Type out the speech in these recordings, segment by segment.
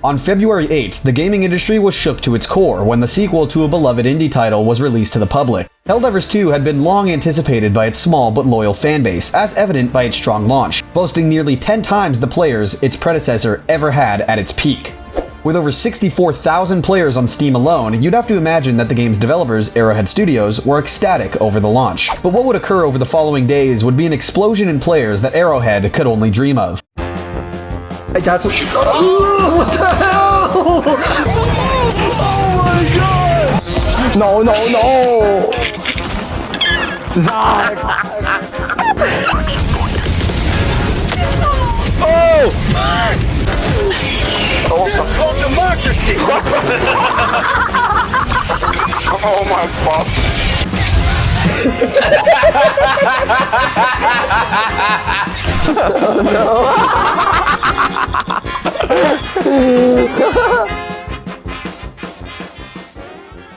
On February 8th, the gaming industry was shook to its core when the sequel to a beloved indie title was released to the public. Helldivers 2 had been long anticipated by its small but loyal fanbase, as evident by its strong launch, boasting nearly 10 times the players its predecessor ever had at its peak. With over 64,000 players on Steam alone, you'd have to imagine that the game's developers, Arrowhead Studios, were ecstatic over the launch. But what would occur over the following days would be an explosion in players that Arrowhead could only dream of. Hey, that's what oh, what the hell? Oh my god! No, no, no! Zach! Oh! This is called democracy! Oh my fuck. Oh, no.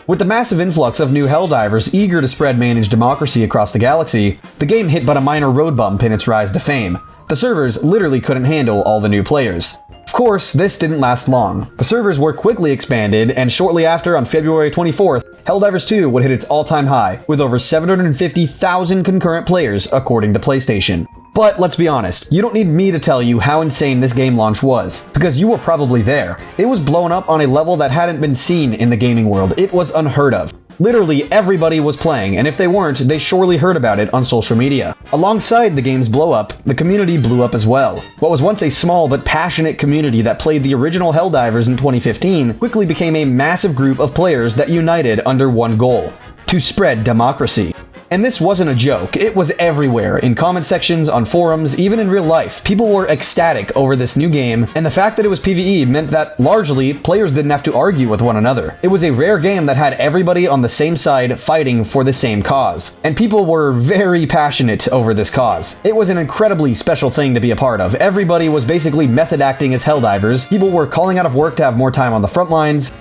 With the massive influx of new Helldivers eager to spread managed democracy across the galaxy, the game hit but a minor road bump in its rise to fame. The servers literally couldn't handle all the new players. Of course, this didn't last long. The servers were quickly expanded, and shortly after, on February 24th, Helldivers 2 would hit its all-time high, with over 750,000 concurrent players, according to PlayStation. But let's be honest, you don't need me to tell you how insane this game launch was, because you were probably there. It was blown up on a level that hadn't been seen in the gaming world. It was unheard of. Literally everybody was playing, and if they weren't, they surely heard about it on social media. Alongside the game's blow up, the community blew up as well. What was once a small but passionate community that played the original Helldivers in 2015 quickly became a massive group of players that united under one goal: to spread democracy. And this wasn't a joke, it was everywhere, in comment sections, on forums, even in real life. People were ecstatic over this new game, and the fact that it was PvE meant that, largely, players didn't have to argue with one another. It was a rare game that had everybody on the same side fighting for the same cause. And people were very passionate over this cause. It was an incredibly special thing to be a part of. Everybody was basically method acting as Helldivers. People were calling out of work to have more time on the front lines.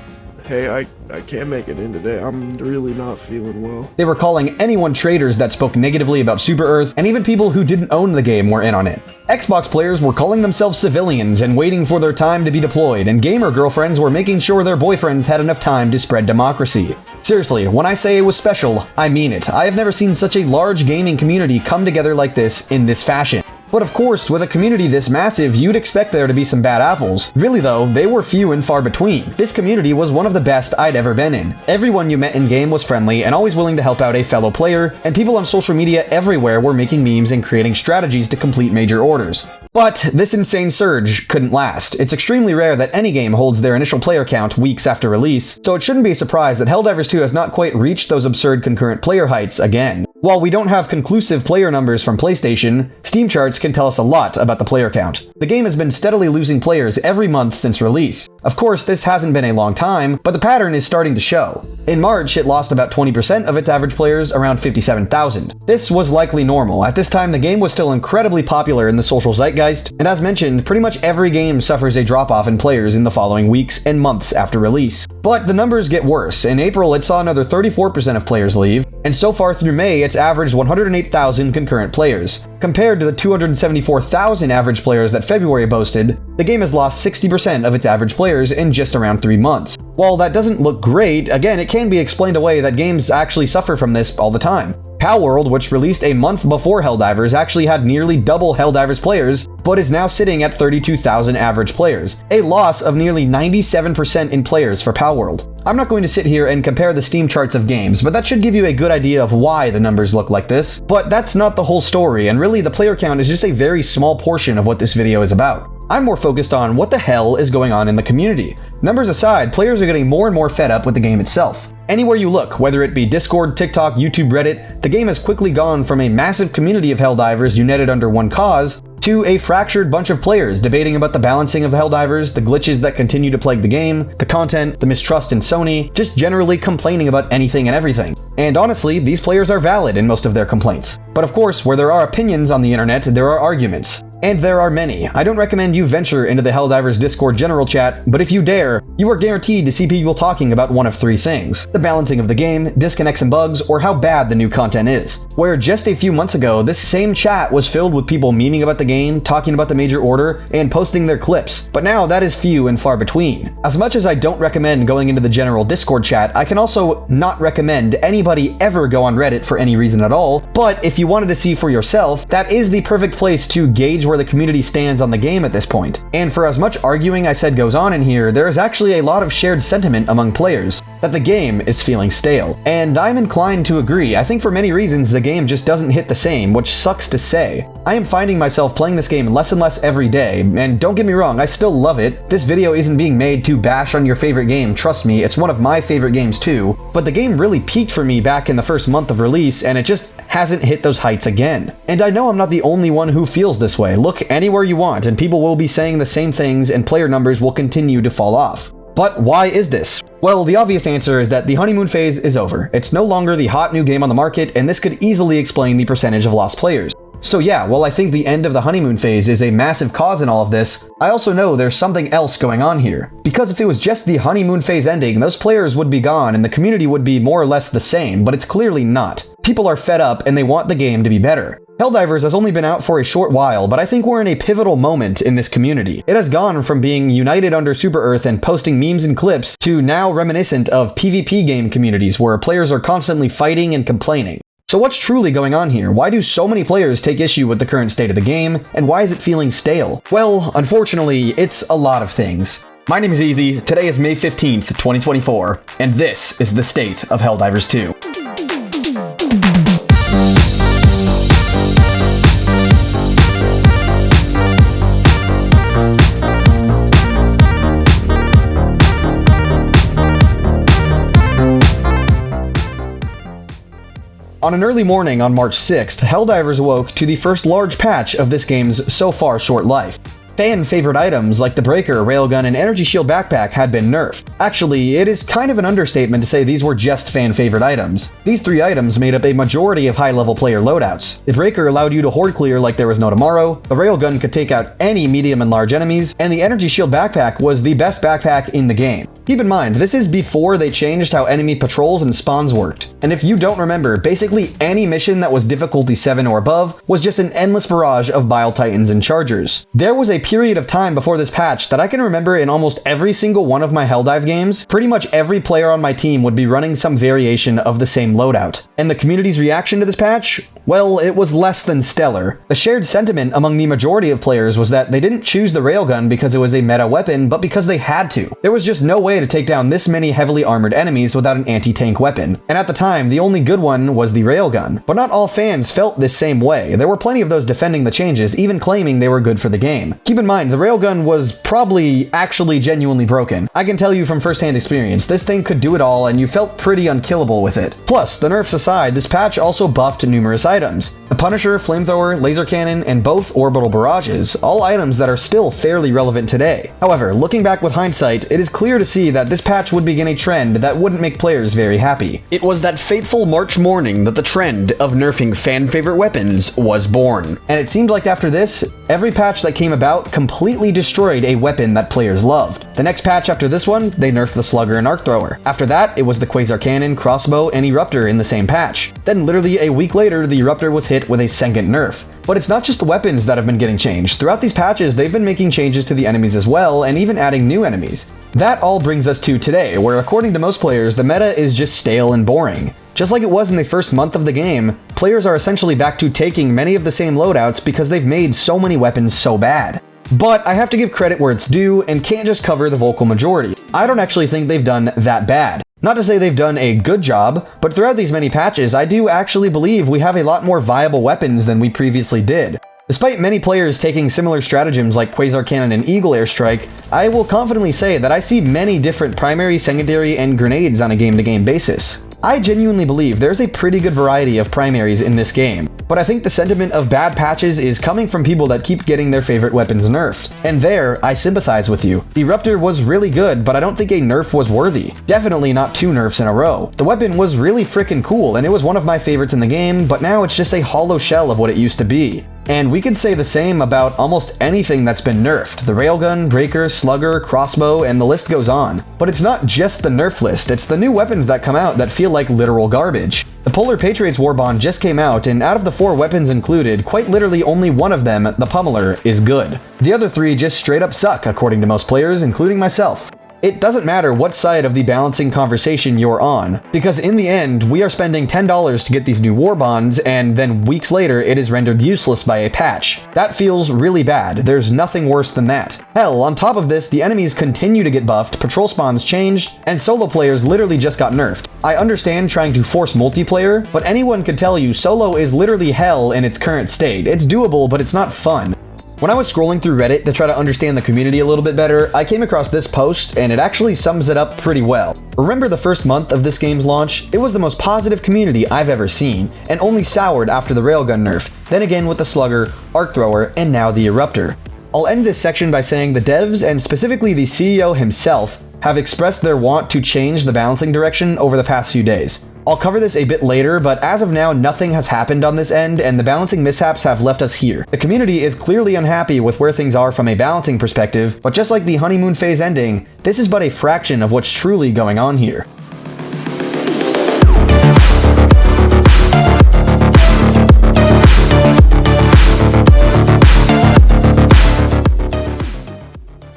Hey, I can't make it in today. I'm really not feeling well. They were calling anyone traitors that spoke negatively about Super Earth, and even people who didn't own the game were in on it. Xbox players were calling themselves civilians and waiting for their time to be deployed, and gamer girlfriends were making sure their boyfriends had enough time to spread democracy. Seriously, when I say it was special, I mean it. I have never seen such a large gaming community come together like this in this fashion. But of course, with a community this massive, you'd expect there to be some bad apples. Really though, they were few and far between. This community was one of the best I'd ever been in. Everyone you met in-game was friendly and always willing to help out a fellow player, and people on social media everywhere were making memes and creating strategies to complete major orders. But this insane surge couldn't last. It's extremely rare that any game holds their initial player count weeks after release, so it shouldn't be a surprise that Helldivers 2 has not quite reached those absurd concurrent player heights again. While we don't have conclusive player numbers from PlayStation, Steam charts can tell us a lot about the player count. The game has been steadily losing players every month since release. Of course, this hasn't been a long time, but the pattern is starting to show. In March, it lost about 20% of its average players, around 57,000. This was likely normal. At this time, the game was still incredibly popular in the social zeitgeist, and as mentioned, pretty much every game suffers a drop-off in players in the following weeks and months after release. But the numbers get worse. In April, it saw another 34% of players leave, and so far through May, it's averaged 108,000 concurrent players. Compared to the 274,000 average players that February boasted, the game has lost 60% of its average players in just around 3 months. While that doesn't look great, again, it can be explained away that games actually suffer from this all the time. Palworld, which released a month before Helldivers, actually had nearly double Helldivers players, but is now sitting at 32,000 average players, a loss of nearly 97% in players for Palworld. I'm not going to sit here and compare the Steam charts of games, but that should give you a good idea of why the numbers look like this. But that's not the whole story, and really the player count is just a very small portion of what this video is about. I'm more focused on what the hell is going on in the community. Numbers aside, players are getting more and more fed up with the game itself. Anywhere you look, whether it be Discord, TikTok, YouTube, Reddit, the game has quickly gone from a massive community of Helldivers united under one cause to a fractured bunch of players debating about the balancing of Helldivers, the glitches that continue to plague the game, the content, the mistrust in Sony, just generally complaining about anything and everything. And honestly, these players are valid in most of their complaints. But of course, where there are opinions on the internet, there are arguments. And there are many. I don't recommend you venture into the Helldivers Discord general chat, but if you dare, you are guaranteed to see people talking about one of three things: the balancing of the game, disconnects and bugs, or how bad the new content is. Where just a few months ago, this same chat was filled with people memeing about the game, talking about the major order, and posting their clips, but now that is few and far between. As much as I don't recommend going into the general Discord chat, I can also not recommend anybody ever go on Reddit for any reason at all, but if you wanted to see for yourself, that is the perfect place to gauge where the community stands on the game at this point. And for as much arguing I said goes on in here, there is actually a lot of shared sentiment among players that the game is feeling stale. And I'm inclined to agree. I think for many reasons the game just doesn't hit the same, which sucks to say. I am finding myself playing this game less and less every day, and don't get me wrong, I still love it. This video isn't being made to bash on your favorite game, trust me, it's one of my favorite games too, but the game really peaked for me back in the first month of release, and it just hasn't hit those heights again. And I know I'm not the only one who feels this way. Look anywhere you want, and people will be saying the same things, and player numbers will continue to fall off. But why is this? Well, the obvious answer is that the honeymoon phase is over. It's no longer the hot new game on the market, and this could easily explain the percentage of lost players. So yeah, while I think the end of the honeymoon phase is a massive cause in all of this, I also know there's something else going on here. Because if it was just the honeymoon phase ending, those players would be gone and the community would be more or less the same, but it's clearly not. People are fed up and they want the game to be better. Helldivers has only been out for a short while, but I think we're in a pivotal moment in this community. It has gone from being united under Super Earth and posting memes and clips to now reminiscent of PvP game communities where players are constantly fighting and complaining. So what's truly going on here? Why do so many players take issue with the current state of the game, and why is it feeling stale? Well, unfortunately, it's a lot of things. My name is Easy, today is May 15th, 2024, and this is the state of Helldivers 2. On an early morning on March 6th, Helldivers awoke to the first large patch of this game's so far short life. Fan-favorite items like the Breaker, Railgun, and Energy Shield Backpack had been nerfed. Actually, it is kind of an understatement to say these were just fan-favorite items. These three items made up a majority of high-level player loadouts. The Breaker allowed you to horde clear like there was no tomorrow, the Railgun could take out any medium and large enemies, and the Energy Shield Backpack was the best backpack in the game. Keep in mind, this is before they changed how enemy patrols and spawns worked. And if you don't remember, basically any mission that was difficulty 7 or above was just an endless barrage of Bile Titans and Chargers. There was a period of time before this patch that I can remember in almost every single one of my Helldive games, pretty much every player on my team would be running some variation of the same loadout. And the community's reaction to this patch? Well, it was less than stellar. The shared sentiment among the majority of players was that they didn't choose the Railgun because it was a meta weapon, but because they had to. There was just no way to take down this many heavily armored enemies without an anti-tank weapon. And at the time, the only good one was the Railgun. But not all fans felt this same way. There were plenty of those defending the changes, even claiming they were good for the game. Keep in mind, the Railgun was probably actually genuinely broken. I can tell you from first-hand experience, this thing could do it all and you felt pretty unkillable with it. Plus, the nerfs aside, this patch also buffed numerous items. The Punisher, Flamethrower, Laser Cannon, and both Orbital Barrages, all items that are still fairly relevant today. However, looking back with hindsight, it is clear to see that this patch would begin a trend that wouldn't make players very happy. It was that fateful March morning that the trend of nerfing fan-favorite weapons was born. And it seemed like after this, every patch that came about completely destroyed a weapon that players loved. The next patch after this one, they nerfed the Slugger and Arc Thrower. After that, it was the Quasar Cannon, Crossbow, and Eruptor in the same patch. Then literally a week later, the Eruptor was hit with a second nerf. But it's not just the weapons that have been getting changed. Throughout these patches, they've been making changes to the enemies as well, and even adding new enemies. That all brings us to today, where according to most players, the meta is just stale and boring. Just like it was in the first month of the game, players are essentially back to taking many of the same loadouts because they've made so many weapons so bad. But I have to give credit where it's due and can't just cover the vocal majority. I don't actually think they've done that bad. Not to say they've done a good job, but throughout these many patches, I do actually believe we have a lot more viable weapons than we previously did. Despite many players taking similar stratagems like Quasar Cannon and Eagle Airstrike, I will confidently say that I see many different primary, secondary, and grenades on a game-to-game basis. I genuinely believe there's a pretty good variety of primaries in this game, but I think the sentiment of bad patches is coming from people that keep getting their favorite weapons nerfed. And there, I sympathize with you. The Eruptor was really good, but I don't think a nerf was worthy. Definitely not 2 nerfs in a row. The weapon was really freaking cool, and it was one of my favorites in the game, but now it's just a hollow shell of what it used to be. And we could say the same about almost anything that's been nerfed. The railgun, breaker, slugger, crossbow, and the list goes on. But it's not just the nerf list, it's the new weapons that come out that feel like literal garbage. The Polar Patriots Warbond just came out, and out of the 4 weapons included, quite literally only one of them, the Pummeler, is good. The other 3 just straight up suck, according to most players, including myself. It doesn't matter what side of the balancing conversation you're on, because in the end, we are spending $10 to get these new war bonds, and then weeks later, it is rendered useless by a patch. That feels really bad. There's nothing worse than that. Hell, on top of this, the enemies continue to get buffed, patrol spawns changed, and solo players literally just got nerfed. I understand trying to force multiplayer, but anyone could tell you solo is literally hell in its current state. It's doable, but it's not fun. When I was scrolling through Reddit to try to understand the community a little bit better, I came across this post, and it actually sums it up pretty well. Remember the first month of this game's launch? It was the most positive community I've ever seen, and only soured after the railgun nerf, then again with the slugger, arc thrower, and now the eruptor. I'll end this section by saying the devs, and specifically the CEO himself, have expressed their want to change the balancing direction over the past few days. I'll cover this a bit later, but as of now, nothing has happened on this end, and the balancing mishaps have left us here. The community is clearly unhappy with where things are from a balancing perspective, but just like the honeymoon phase ending, this is but a fraction of what's truly going on here.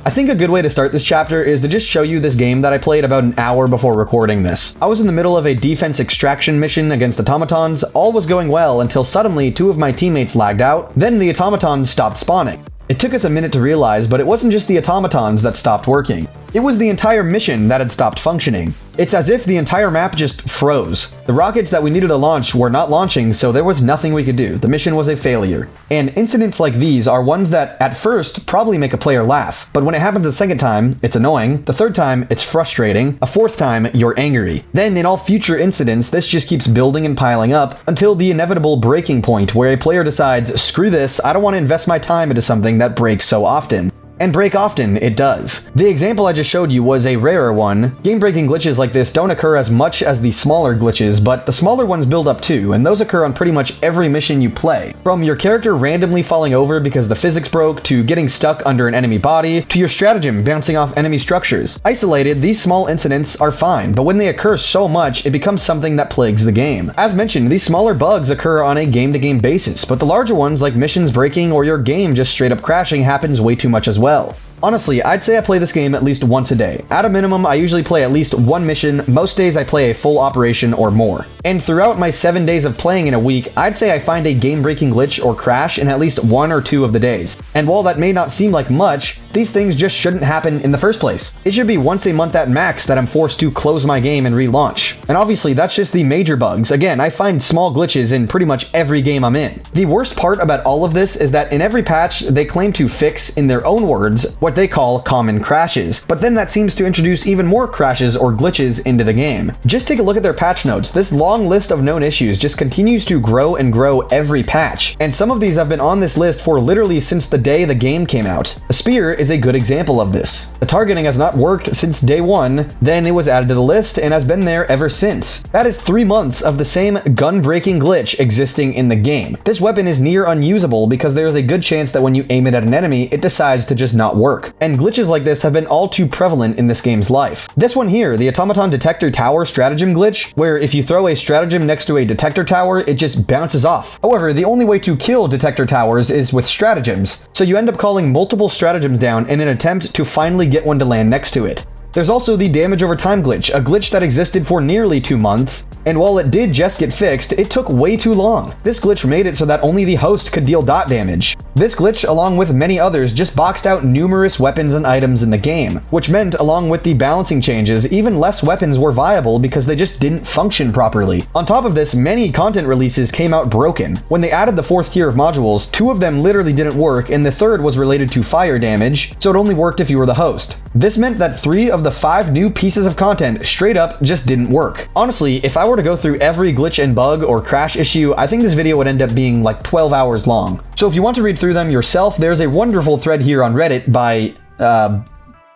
I think a good way to start this chapter is to just show you this game that I played about an hour before recording this. I was in the middle of a defense extraction mission against automatons. All was going well until suddenly 2 of my teammates lagged out, then the automatons stopped spawning. It took us a minute to realize, but it wasn't just the automatons that stopped working. It was the entire mission that had stopped functioning. It's as if the entire map just froze. The rockets that we needed to launch were not launching, so there was nothing we could do. The mission was a failure. And incidents like these are ones that, at first, probably make a player laugh. But when it happens a second time, it's annoying. The third time, it's frustrating. A fourth time, you're angry. Then, in all future incidents, this just keeps building and piling up until the inevitable breaking point where a player decides, screw this, I don't want to invest my time into something that breaks so often. And break often, it does. The example I just showed you was a rarer one. Game-breaking glitches like this don't occur as much as the smaller glitches, but the smaller ones build up too, and those occur on pretty much every mission you play. From your character randomly falling over because the physics broke, to getting stuck under an enemy body, to your stratagem bouncing off enemy structures. Isolated, these small incidents are fine, but when they occur so much, it becomes something that plagues the game. As mentioned, these smaller bugs occur on a game-to-game basis, but the larger ones like missions breaking or your game just straight up crashing happens way too much as well. Honestly, I'd say I play this game at least once a day. At a minimum, I usually play at least one mission. Most days I play a full operation or more. And throughout my 7 days of playing in a week, I'd say I find a game-breaking glitch or crash in at least 1 or 2 of the days. And while that may not seem like much, these things just shouldn't happen in the first place. It should be once a month at max that I'm forced to close my game and relaunch. And obviously, that's just the major bugs. Again, I find small glitches in pretty much every game I'm in. The worst part about all of this is that in every patch, they claim to fix, in their own words, what they call common crashes, but then that seems to introduce even more crashes or glitches into the game. Just take a look at their patch notes. This long list of known issues just continues to grow and grow every patch, and some of these have been on this list for literally since the day the game came out. The spear is a good example of this. The targeting has not worked since day 1, then it was added to the list and has been there ever since. That is 3 months of the same gun-breaking glitch existing in the game. This weapon is near unusable because there is a good chance that when you aim it at an enemy, it decides to just not work. And glitches like this have been all too prevalent in this game's life. This one here, the Automaton Detector Tower stratagem glitch, where if you throw a stratagem next to a detector tower, it just bounces off. However, the only way to kill detector towers is with stratagems, so you end up calling multiple stratagems down in an attempt to finally get one to land next to it. There's also the damage over time glitch, a glitch that existed for nearly 2 months, and while it did just get fixed, it took way too long. This glitch made it so that only the host could deal dot damage. This glitch, along with many others, just boxed out numerous weapons and items in the game, which meant, along with the balancing changes, even less weapons were viable because they just didn't function properly. On top of this, many content releases came out broken. When they added the 4th tier of modules, 2 of them literally didn't work, and the 3rd was related to fire damage, so it only worked if you were the host. This meant that 3 of the 5 new pieces of content straight up just didn't work. Honestly, if I were to go through every glitch and bug or crash issue, I think this video would end up being like 12 hours long. So if you want to read through them yourself, there's a wonderful thread here on Reddit by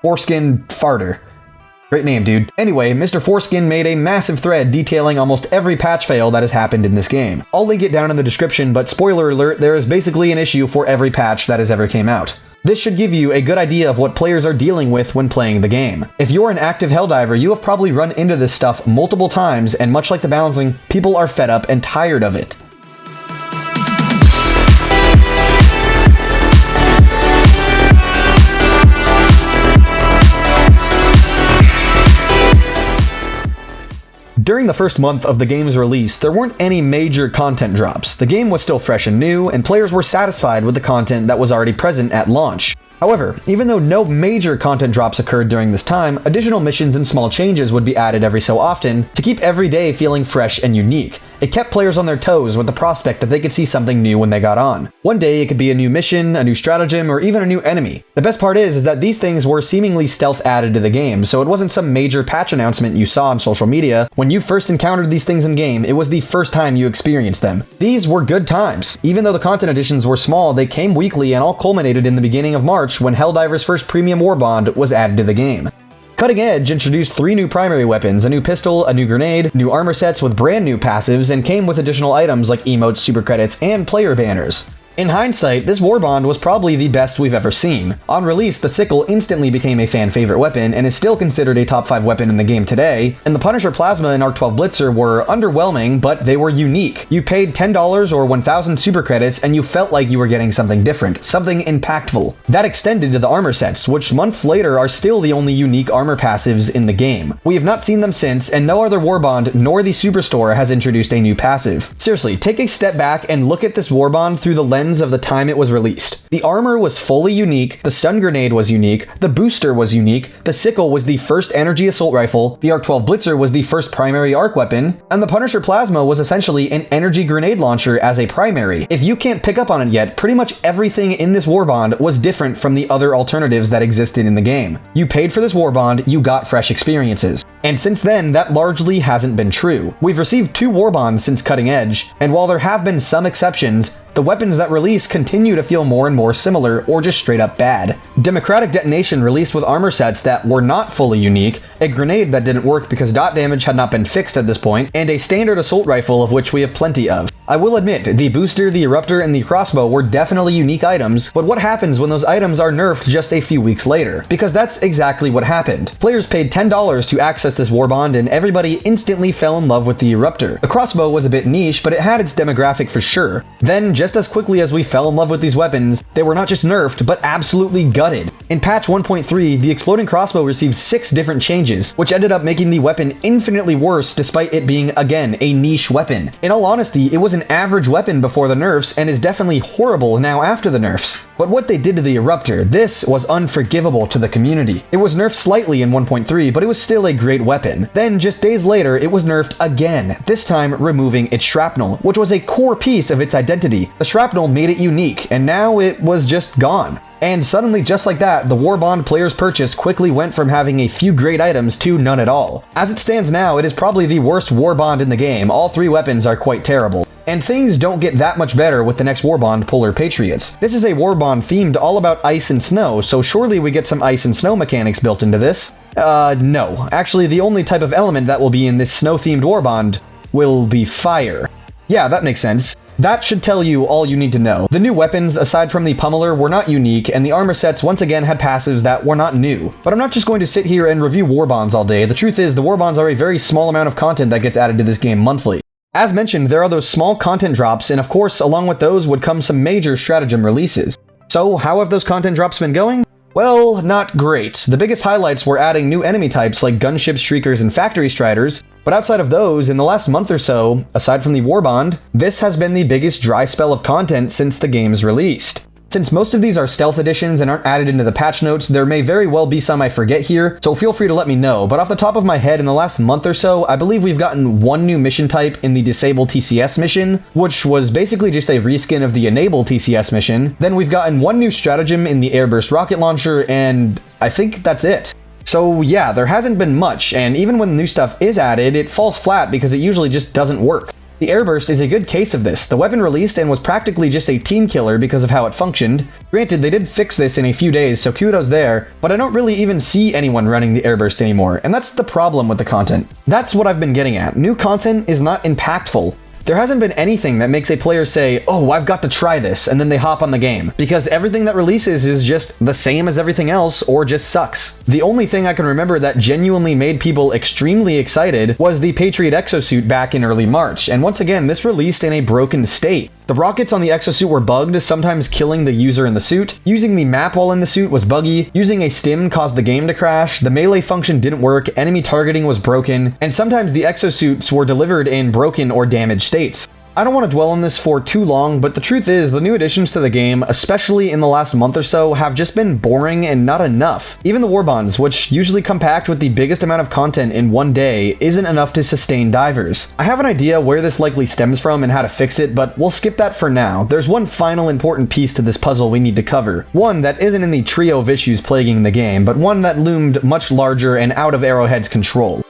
Foreskin Farter. Great name, dude. Anyway, Mr. Foreskin made a massive thread detailing almost every patch fail that has happened in this game. I'll link it down in the description, but spoiler alert, there is basically an issue for every patch that has ever came out. This should give you a good idea of what players are dealing with when playing the game. If you're an active Helldiver, you have probably run into this stuff multiple times, and much like the balancing, people are fed up and tired of it. During the first month of the game's release, there weren't any major content drops. The game was still fresh and new, and players were satisfied with the content that was already present at launch. However, even though no major content drops occurred during this time, additional missions and small changes would be added every so often to keep every day feeling fresh and unique. It kept players on their toes with the prospect that they could see something new when they got on. One day it could be a new mission, a new stratagem, or even a new enemy. The best part is that these things were seemingly stealth added to the game, so it wasn't some major patch announcement you saw on social media. When you first encountered these things in game, it was the first time you experienced them. These were good times. Even though the content additions were small, they came weekly and all culminated in the beginning of March when Helldiver's first premium warbond was added to the game. Cutting Edge introduced 3 new primary weapons, a new pistol, a new grenade, new armor sets with brand new passives, and came with additional items like emotes, super credits, and player banners. In hindsight, this warbond was probably the best we've ever seen. On release, the sickle instantly became a fan favorite weapon and is still considered a top 5 weapon in the game today, and the Punisher Plasma and Arc 12 Blitzer were underwhelming, but they were unique. You paid $10 or 1,000 super credits and you felt like you were getting something different, something impactful. That extended to the armor sets, which months later are still the only unique armor passives in the game. We have not seen them since, and no other warbond nor the Superstore has introduced a new passive. Seriously, take a step back and look at this warbond through the lens of the time it was released. The armor was fully unique, the stun grenade was unique, the booster was unique, the sickle was the first energy assault rifle, the Arc 12 Blitzer was the first primary arc weapon, and the Punisher Plasma was essentially an energy grenade launcher as a primary. If you can't pick up on it yet, pretty much everything in this warbond was different from the other alternatives that existed in the game. You paid for this warbond, you got fresh experiences. And since then, that largely hasn't been true. We've received 2 warbonds since Cutting Edge, and while there have been some exceptions, the weapons that release continue to feel more and more similar or just straight up bad. Democratic Detonation released with armor sets that were not fully unique, a grenade that didn't work because dot damage had not been fixed at this point, and a standard assault rifle of which we have plenty of. I will admit, the booster, the eruptor, and the crossbow were definitely unique items, but what happens when those items are nerfed just a few weeks later? Because that's exactly what happened. Players paid $10 to access this warbond and everybody instantly fell in love with the eruptor. The crossbow was a bit niche, but it had its demographic for sure. Then, just as quickly as we fell in love with these weapons, they were not just nerfed, but absolutely gutted. In patch 1.3, the exploding crossbow received 6 different changes, which ended up making the weapon infinitely worse despite it being, again, a niche weapon. In all honesty, it was an average weapon before the nerfs and is definitely horrible now after the nerfs. But what they did to the eruptor, this was unforgivable to the community. It was nerfed slightly in 1.3, but it was still a great weapon. Then, just days later, it was nerfed again, this time removing its shrapnel, which was a core piece of its identity. The shrapnel made it unique, and now it was just gone. And suddenly, just like that, the warbond players purchased quickly went from having a few great items to none at all. As it stands now, it is probably the worst warbond in the game. All 3 weapons are quite terrible. And things don't get that much better with the next warbond, Polar Patriots. This is a warbond themed all about ice and snow, so surely we get some ice and snow mechanics built into this. No. Actually, the only type of element that will be in this snow-themed warbond will be fire. Yeah, that makes sense. That should tell you all you need to know. The new weapons, aside from the pummeler, were not unique, and the armor sets once again had passives that were not new. But I'm not just going to sit here and review warbonds all day. The truth is, the warbonds are a very small amount of content that gets added to this game monthly. As mentioned, there are those small content drops, and of course, along with those would come some major stratagem releases. So, how have those content drops been going? Well, not great. The biggest highlights were adding new enemy types like gunships, shriekers, and factory striders, but outside of those, in the last month or so, aside from the warbond, this has been the biggest dry spell of content since the game's released. Since most of these are stealth editions and aren't added into the patch notes, there may very well be some I forget here, so feel free to let me know, but off the top of my head, in the last month or so, I believe we've gotten 1 new mission type in the Disable TCS mission, which was basically just a reskin of the Enable TCS mission. Then we've gotten 1 new stratagem in the Airburst rocket launcher, and I think that's it. So yeah, there hasn't been much, and even when new stuff is added, it falls flat because it usually just doesn't work. The airburst is a good case of this. The weapon released and was practically just a team killer because of how it functioned. Granted, they did fix this in a few days, so kudos there, but I don't really even see anyone running the airburst anymore, and that's the problem with the content. That's what I've been getting at. New content is not impactful. There hasn't been anything that makes a player say, oh, I've got to try this, and then they hop on the game, because everything that releases is just the same as everything else, or just sucks. The only thing I can remember that genuinely made people extremely excited was the Patriot exosuit back in early March, and once again, this released in a broken state. The rockets on the exosuit were bugged, sometimes killing the user in the suit. Using the map while in the suit was buggy. Using a stim caused the game to crash. The melee function didn't work. Enemy targeting was broken. And sometimes the exosuits were delivered in broken or damaged states. I don't want to dwell on this for too long, but the truth is, the new additions to the game, especially in the last month or so, have just been boring and not enough. Even the warbonds, which usually come packed with the biggest amount of content in one day, isn't enough to sustain divers. I have an idea where this likely stems from and how to fix it, but we'll skip that for now. There's one final important piece to this puzzle we need to cover. One that isn't in the trio of issues plaguing the game, but one that loomed much larger and out of Arrowhead's control.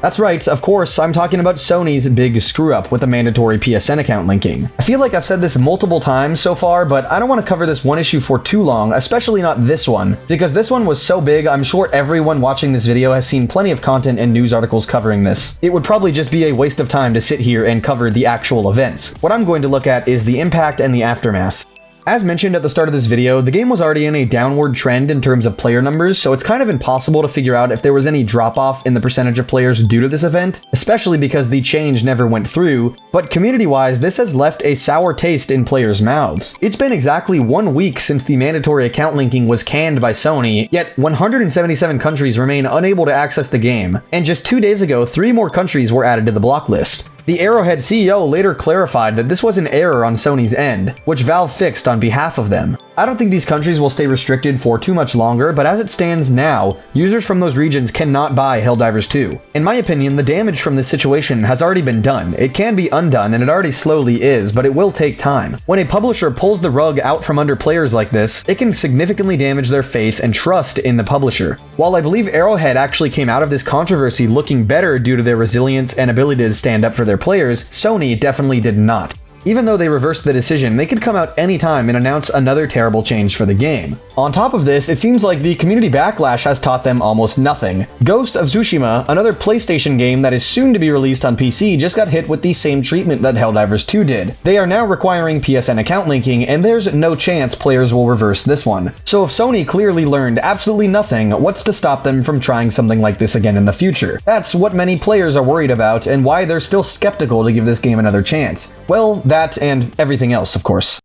That's right, of course, I'm talking about Sony's big screw-up with the mandatory PSN account linking. I feel like I've said this multiple times so far, but I don't want to cover this one issue for too long, especially not this one, because this one was so big, I'm sure everyone watching this video has seen plenty of content and news articles covering this. It would probably just be a waste of time to sit here and cover the actual events. What I'm going to look at is the impact and the aftermath. As mentioned at the start of this video, the game was already in a downward trend in terms of player numbers, so it's kind of impossible to figure out if there was any drop-off in the percentage of players due to this event, especially because the change never went through, but community-wise, this has left a sour taste in players' mouths. It's been exactly 1 week since the mandatory account linking was canned by Sony, yet 177 countries remain unable to access the game, and just 2 days ago, 3 more countries were added to the block list. The Arrowhead CEO later clarified that this was an error on Sony's end, which Valve fixed on behalf of them. I don't think these countries will stay restricted for too much longer, but as it stands now, users from those regions cannot buy Helldivers 2. In my opinion, the damage from this situation has already been done. It can be undone, and it already slowly is, but it will take time. When a publisher pulls the rug out from under players like this, it can significantly damage their faith and trust in the publisher. While I believe Arrowhead actually came out of this controversy looking better due to their resilience and ability to stand up for their players, Sony definitely did not. Even though they reversed the decision, they could come out anytime and announce another terrible change for the game. On top of this, it seems like the community backlash has taught them almost nothing. Ghost of Tsushima, another PlayStation game that is soon to be released on PC, just got hit with the same treatment that Helldivers 2 did. They are now requiring PSN account linking, and there's no chance players will reverse this one. So if Sony clearly learned absolutely nothing, what's to stop them from trying something like this again in the future? That's what many players are worried about, and why they're still skeptical to give this game another chance. Well, that and everything else, of course.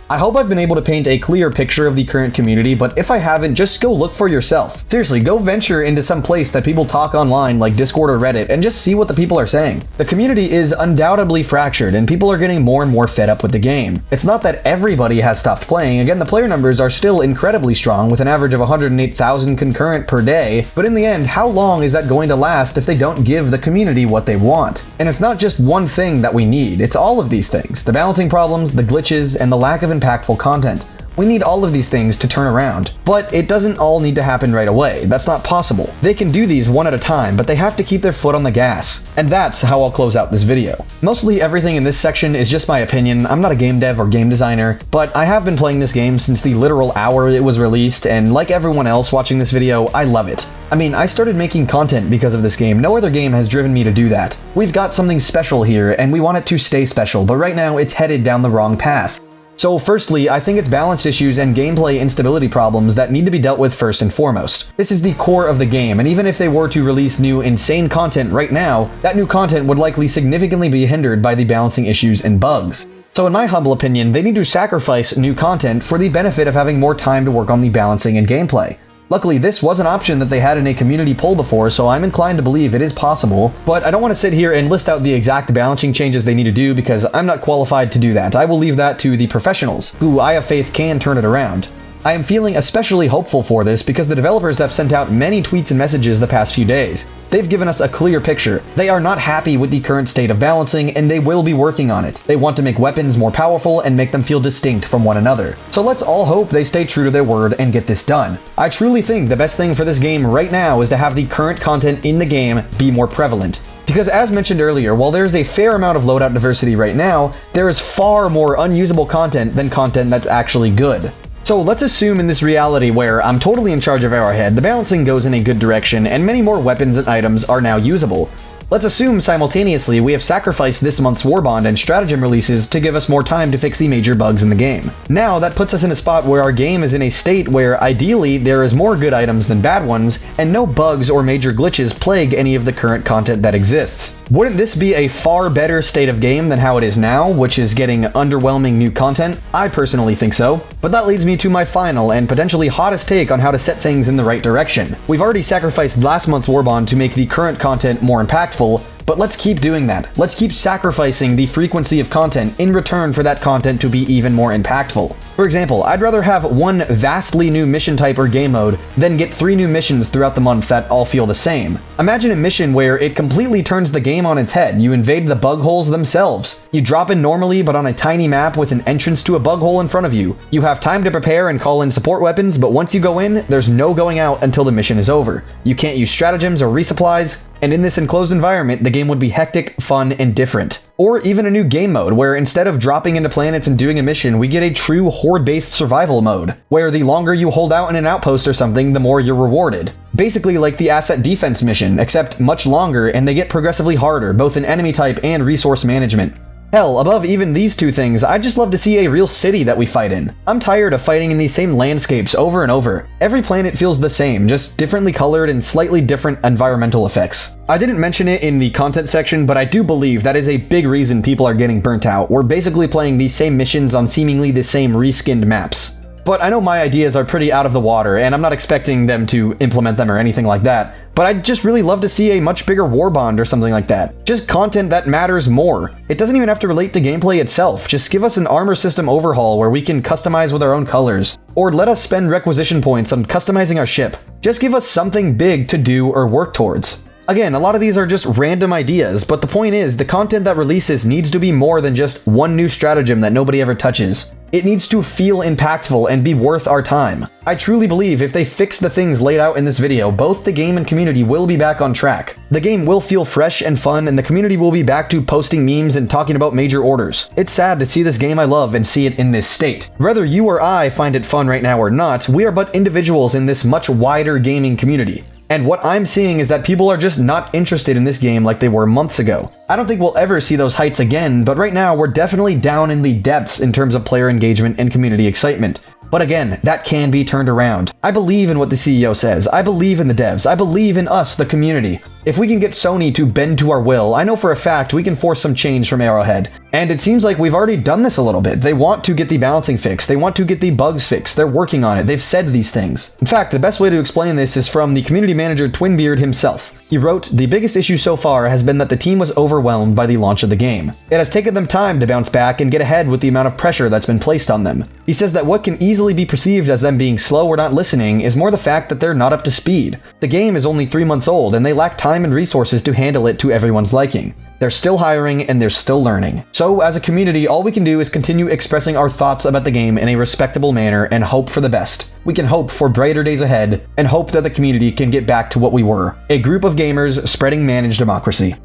I hope I've been able to paint a clear picture of the current community, but if I haven't, just go look for yourself. Seriously, go venture into some place that people talk online like Discord or Reddit and just see what the people are saying. The community is undoubtedly fractured and people are getting more and more fed up with the game. It's not that everybody has stopped playing. Again, the player numbers are still incredibly strong with an average of 108,000 concurrent per day, but in the end, how long is that going to last if they don't give the community what they want? And it's not just one thing that we need, it's all of these things. The balancing problems, the glitches, and the lack of impactful content. We need all of these things to turn around. But it doesn't all need to happen right away. That's not possible. They can do these one at a time, but they have to keep their foot on the gas. And that's how I'll close out this video. Mostly everything in this section is just my opinion. I'm not a game dev or game designer, but I have been playing this game since the literal hour it was released, and like everyone else watching this video, I love it. I mean, I started making content because of this game. No other game has driven me to do that. We've got something special here, and we want it to stay special, but right now it's headed down the wrong path. So firstly, I think it's balance issues and gameplay instability problems that need to be dealt with first and foremost. This is the core of the game, and even if they were to release new insane content right now, that new content would likely significantly be hindered by the balancing issues and bugs. So in my humble opinion, they need to sacrifice new content for the benefit of having more time to work on the balancing and gameplay. Luckily, this was an option that they had in a community poll before, so I'm inclined to believe it is possible, but I don't want to sit here and list out the exact balancing changes they need to do because I'm not qualified to do that. I will leave that to the professionals, who I have faith can turn it around. I am feeling especially hopeful for this because the developers have sent out many tweets and messages the past few days. They've given us a clear picture. They are not happy with the current state of balancing, and they will be working on it. They want to make weapons more powerful and make them feel distinct from one another. So let's all hope they stay true to their word and get this done. I truly think the best thing for this game right now is to have the current content in the game be more prevalent. Because as mentioned earlier, while there's a fair amount of loadout diversity right now, there is far more unusable content than content that's actually good. So let's assume in this reality where I'm totally in charge of Arrowhead, the balancing goes in a good direction and many more weapons and items are now usable. Let's assume simultaneously we have sacrificed this month's Warbond and Stratagem releases to give us more time to fix the major bugs in the game. Now that puts us in a spot where our game is in a state where ideally there is more good items than bad ones, and no bugs or major glitches plague any of the current content that exists. Wouldn't this be a far better state of game than how it is now, which is getting underwhelming new content? I personally think so. But that leads me to my final and potentially hottest take on how to set things in the right direction. We've already sacrificed last month's Warbond to make the current content more impactful, but let's keep doing that. Let's keep sacrificing the frequency of content in return for that content to be even more impactful. For example, I'd rather have one vastly new mission type or game mode than get 3 new missions throughout the month that all feel the same. Imagine a mission where it completely turns the game on its head. You invade the bug holes themselves. You drop in normally but on a tiny map with an entrance to a bug hole in front of you. You have time to prepare and call in support weapons, but once you go in, there's no going out until the mission is over. You can't use stratagems or resupplies, and in this enclosed environment, the game would be hectic, fun, and different. Or even a new game mode, where instead of dropping into planets and doing a mission, we get a true horde-based survival mode, where the longer you hold out in an outpost or something, the more you're rewarded. Basically like the asset defense mission, except much longer, and they get progressively harder, both in enemy type and resource management. Hell, above even these two things, I'd just love to see a real city that we fight in. I'm tired of fighting in these same landscapes over and over. Every planet feels the same, just differently colored and slightly different environmental effects. I didn't mention it in the content section, but I do believe that is a big reason people are getting burnt out. We're basically playing these same missions on seemingly the same reskinned maps. But I know my ideas are pretty out of the water, and I'm not expecting them to implement them or anything like that. But I'd just really love to see a much bigger Warbond or something like that. Just content that matters more. It doesn't even have to relate to gameplay itself. Just give us an armor system overhaul where we can customize with our own colors. Or let us spend requisition points on customizing our ship. Just give us something big to do or work towards. Again, a lot of these are just random ideas, but the point is, the content that releases needs to be more than just one new stratagem that nobody ever touches. It needs to feel impactful and be worth our time. I truly believe if they fix the things laid out in this video, both the game and community will be back on track. The game will feel fresh and fun, and the community will be back to posting memes and talking about major orders. It's sad to see this game I love and see it in this state. Whether you or I find it fun right now or not, we are but individuals in this much wider gaming community. And what I'm seeing is that people are just not interested in this game like they were months ago. I don't think we'll ever see those heights again, but right now we're definitely down in the depths in terms of player engagement and community excitement. But again, that can be turned around. I believe in what the CEO says. I believe in the devs. I believe in us, the community. If we can get Sony to bend to our will, I know for a fact we can force some change from Arrowhead. And it seems like we've already done this a little bit. They want to get the balancing fixed. They want to get the bugs fixed. They're working on it. They've said these things. In fact, the best way to explain this is from the community manager Twinbeard himself. He wrote, "The biggest issue so far has been that the team was overwhelmed by the launch of the game. It has taken them time to bounce back and get ahead with the amount of pressure that's been placed on them." He says that what can easily be perceived as them being slow or not listening is more the fact that they're not up to speed. The game is only 3 months old and they lack time and resources to handle it to everyone's liking. They're still hiring and they're still learning. So as a community, all we can do is continue expressing our thoughts about the game in a respectable manner and hope for the best. We can hope for brighter days ahead and hope that the community can get back to what we were, a group of gamers spreading managed democracy.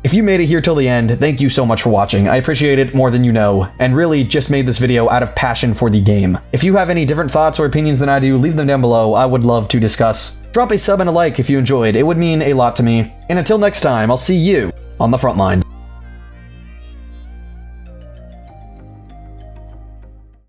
If you made it here till the end, thank you so much for watching. I appreciate it more than you know, and really just made this video out of passion for the game. If you have any different thoughts or opinions than I do, leave them down below. I would love to discuss. Drop a sub and a like if you enjoyed. It would mean a lot to me. And until next time, I'll see you on the front line.